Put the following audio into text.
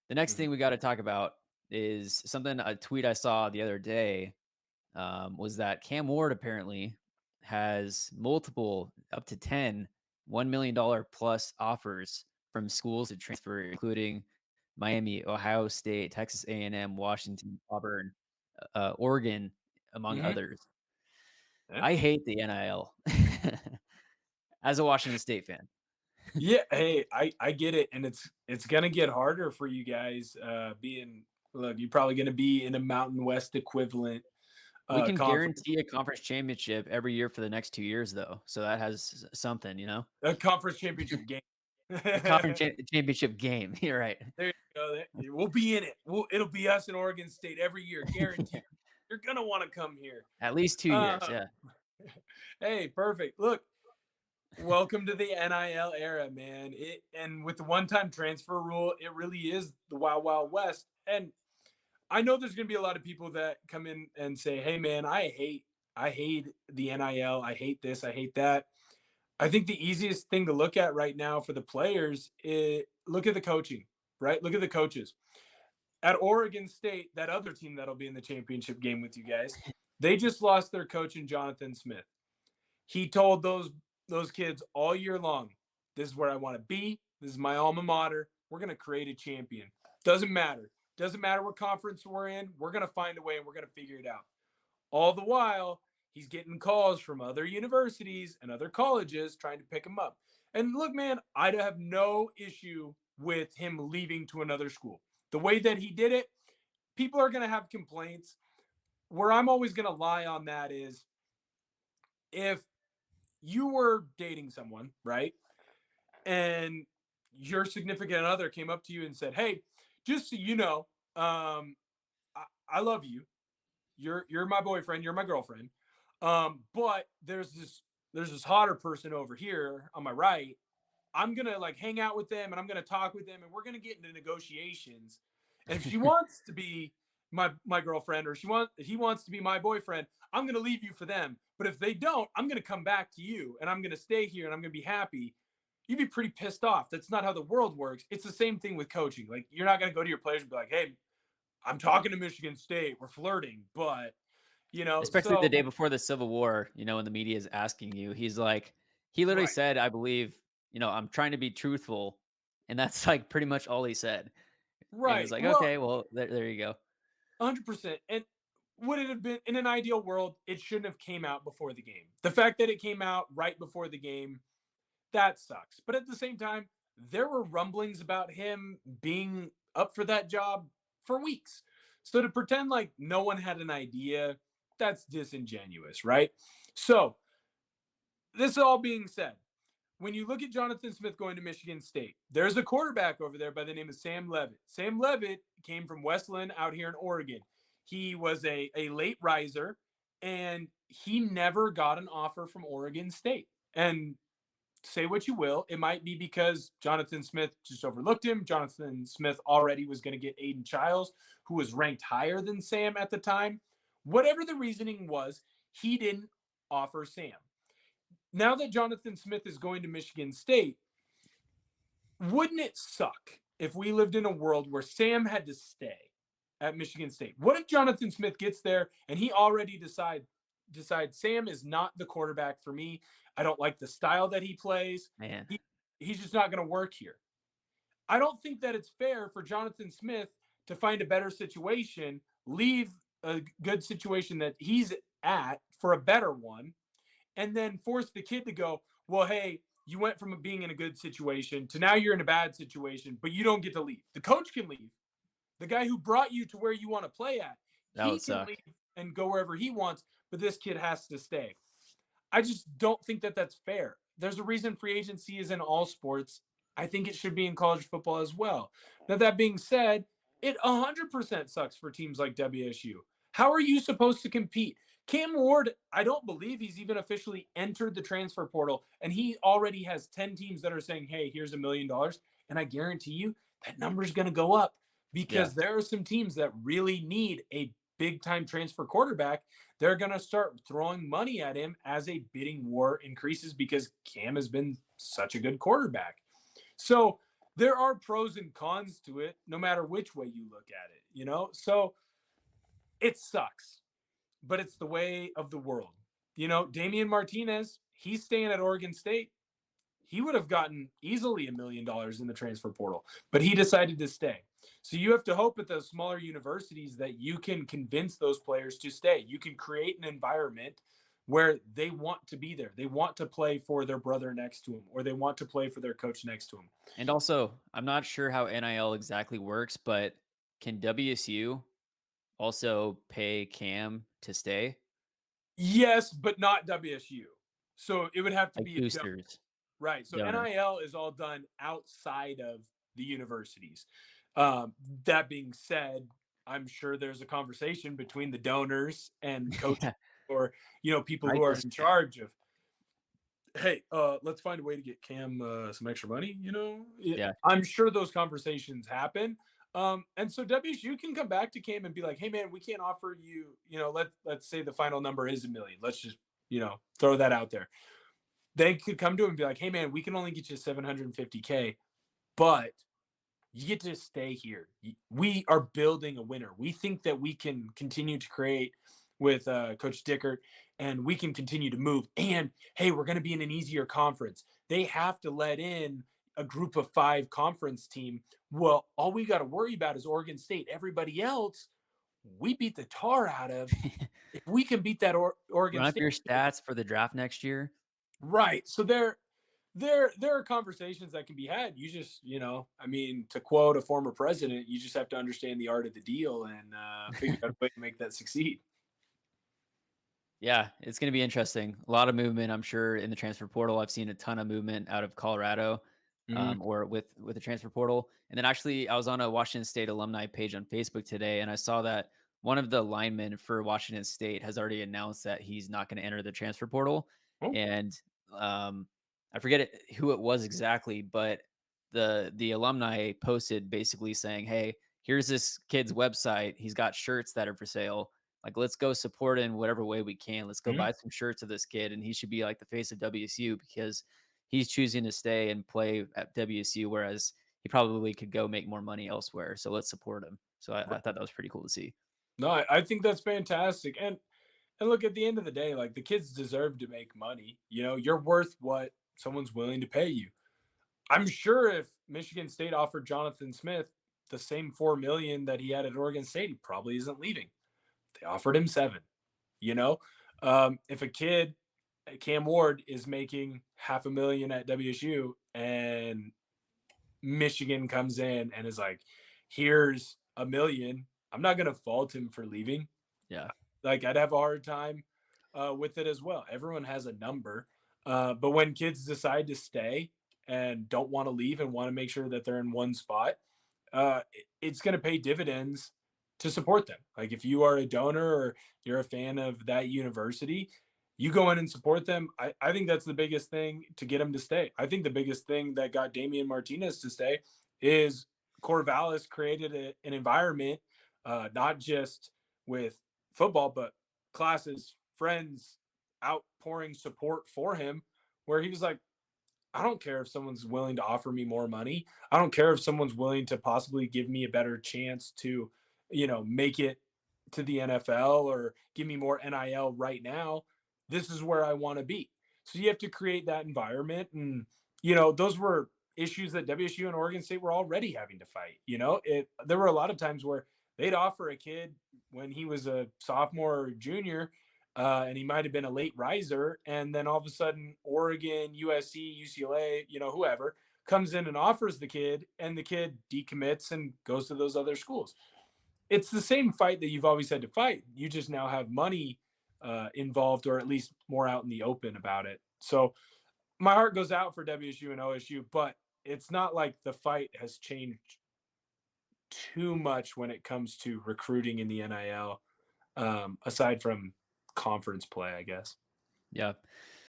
The next thing we got to talk about is a tweet I saw the other day was that Cam Ward apparently has multiple, up to 10 $1 million plus offers from schools to transfer, including Miami, Ohio State, Texas A&M, Washington, Auburn, Oregon, among Mhm. others. Yeah. I hate the NIL as a Washington State fan. Yeah, hey, I get it, and it's gonna get harder for you guys. Look, you're probably gonna be in a Mountain West equivalent We can conference, guarantee a conference championship every year for the next 2 years, though. So that has something, a conference championship game. A conference championship game. You're right. There you go. We'll be in it. It'll be us in Oregon State every year, guaranteed. You're gonna want to come here. At least 2 years. Uh, Yeah. hey, perfect. Look, welcome to the NIL era, man. And with the one-time transfer rule, it really is the wild, wild west. And I know there's going to be a lot of people that come in and say, "Hey, man, I hate the NIL. I hate this. I hate that." I think the easiest thing to look at right now for the players is look at the coaching, right? Look at the coaches at Oregon State. That other team that'll be in the championship game with you guys, they just lost their coach in Jonathan Smith. He told those kids all year long, "This is where I want to be. This is my alma mater. We're going to create a champion. Doesn't matter. Doesn't matter what conference we're in. We're going to find a way and we're going to figure it out." All the while, he's getting calls from other universities and other colleges trying to pick him up. And look, man, I'd have no issue with him leaving to another school. The way that he did it, people are going to have complaints. Where I'm always going to lie on that is if you were dating someone, right? And your significant other came up to you and said, "Hey, just so you know, I love you. You're my boyfriend. You're my girlfriend. But there's this hotter person over here on my right. I'm gonna like hang out with them and I'm gonna talk with them and we're gonna get into negotiations. And if she wants to be my girlfriend or he wants to be my boyfriend, I'm gonna leave you for them. But if they don't, I'm gonna come back to you and I'm gonna stay here and I'm gonna be happy." You'd be pretty pissed off. That's not how the world works. It's the same thing with coaching. Like you're not gonna go to your players and be like, "Hey, I'm talking to Michigan State. We're flirting," but Especially the so day before the Civil War, when the media is asking you, he literally right. said, I believe, I'm trying to be truthful. And that's like pretty much all he said. And it was Right. like, Well, okay, well, there you go. 100%. And would it have been in an ideal world, it shouldn't have came out before the game. The fact that it came out right before the game, that sucks. But at the same time, there were rumblings about him being up for that job for weeks. So to pretend like no one had an idea, that's disingenuous, right? So, this all being said, when you look at Jonathan Smith going to Michigan State, there's a quarterback over there by the name of Sam Levitt. Sam Levitt came from Westland out here in Oregon. He was a late riser, and he never got an offer from Oregon State. And say what you will, it might be because Jonathan Smith just overlooked him. Jonathan Smith already was going to get Aiden Childs, who was ranked higher than Sam at the time. Whatever the reasoning was, he didn't offer Sam. Now that Jonathan Smith is going to Michigan State, wouldn't it suck if we lived in a world where Sam had to stay at Michigan State? What if Jonathan Smith gets there and he already decides Sam is not the quarterback for me. I don't like the style that he plays. Man. He's just not going to work here. I don't think that it's fair for Jonathan Smith to find a better situation, leave a good situation that he's at for a better one, and then force the kid to go, "Well, hey, you went from being in a good situation to now you're in a bad situation, but you don't get to leave." The coach can leave. The guy who brought you to where you want to play at, That he would can suck. leave and go wherever he wants, but this kid has to stay. I just don't think that that's fair. There's a reason free agency is in all sports. I think it should be in college football as well. Now, that being said, it 100% sucks for teams like WSU. How are you supposed to compete? Cam Ward, I don't believe he's even officially entered the transfer portal, and he already has 10 teams that are saying, "Hey, here's $1 million." And I guarantee you that number is going to go up Yeah. because there are some teams that really need a big time transfer quarterback. They're going to start throwing money at him as a bidding war increases because Cam has been such a good quarterback. So there are pros and cons to it, no matter which way you look at it, So it sucks, but it's the way of the world. Damian Martinez, he's staying at Oregon State. He would have gotten easily $1 million in the transfer portal, but he decided to stay. So you have to hope at those smaller universities that you can convince those players to stay. You can create an environment where they want to be there. They want to play for their brother next to him, or they want to play for their coach next to him. And also, I'm not sure how NIL exactly works, but can WSU also pay Cam to stay? Yes, but not WSU. So it would have to Like be a boosters, right. So donor. NIL is all done outside of the universities. That being said, I'm sure there's a conversation between the donors and coaches Yeah, or people I who are just in charge of, hey, let's find a way to get Cam some extra money. yeah. I'm sure those conversations happen. And so WSU can come back to Cam and be like, hey man, we can't offer you, let's say the final number is $1 million. Let's just, throw that out there. They could come to him and be like, hey man, we can only get you 750K, but you get to stay here. We are building a winner. We think that we can continue to create with Coach Dickert, and we can continue to move. And hey, we're going to be in an easier conference. They have to let in a group of 5 conference team. Well, all we got to worry about is Oregon State. Everybody else, we beat the tar out of. If we can beat that Oregon Run up State, your stats for the draft next year. right? So there are conversations that can be had. You just, I mean, to quote a former president, you just have to understand the art of the deal and figure out a way to make that succeed. Yeah, it's going to be interesting. A lot of movement, I'm sure, in the transfer portal. I've seen a ton of movement out of Colorado, Mhm. or with the transfer portal. And then actually, I was on a Washington State alumni page on Facebook today, and I saw that one of the linemen for Washington State has already announced that he's not going to enter the transfer portal. Oh, And I forget who it was exactly, but the alumni posted basically saying, "Hey, here's this kid's website. He's got shirts that are for sale. Like, let's go support in whatever way we can. Let's go mhm. buy some shirts of this kid, and he should be like the face of WSU because he's choosing to stay and play at WSU, whereas he probably could go make more money elsewhere. So let's support him." So I thought that was pretty cool to see. No, I think that's fantastic. And look, at the end of the day, like the kids deserve to make money. You're worth what someone's willing to pay you. I'm sure if Michigan State offered Jonathan Smith the same 4 million that he had at Oregon State, he probably isn't leaving. They offered him 7. You know, if a kid, Cam Ward, is making half a million at WSU, and Michigan comes in and is like, "Here's $1 million," I'm not gonna fault him for leaving. Yeah. Like I'd have a hard time with it as well. Everyone has a number, but when kids decide to stay and don't want to leave and want to make sure that they're in one spot, it's going to pay dividends to support them. Like if you are a donor or you're a fan of that university, you go in and support them. I think that's the biggest thing to get them to stay. I think the biggest thing that got Damian Martinez to stay is Corvallis created an environment, not just with football, but classes, friends, outpouring support for him, where he was like, I don't care if someone's willing to offer me more money. I don't care if someone's willing to possibly give me a better chance to, make it to the NFL or give me more NIL right now. This is where I want to be. So you have to create that environment. And, those were issues that WSU and Oregon State were already having to fight. There were a lot of times where they'd offer a kid when he was a sophomore or junior, and he might have been a late riser. And then all of a sudden, Oregon, USC, UCLA, whoever comes in and offers the kid, and the kid decommits and goes to those other schools. It's the same fight that you've always had to fight. You just now have money involved, or at least more out in the open about it. So my heart goes out for WSU and OSU, but it's not like the fight has changed too much when it comes to recruiting in the NIL, aside from conference play, I guess. Yeah.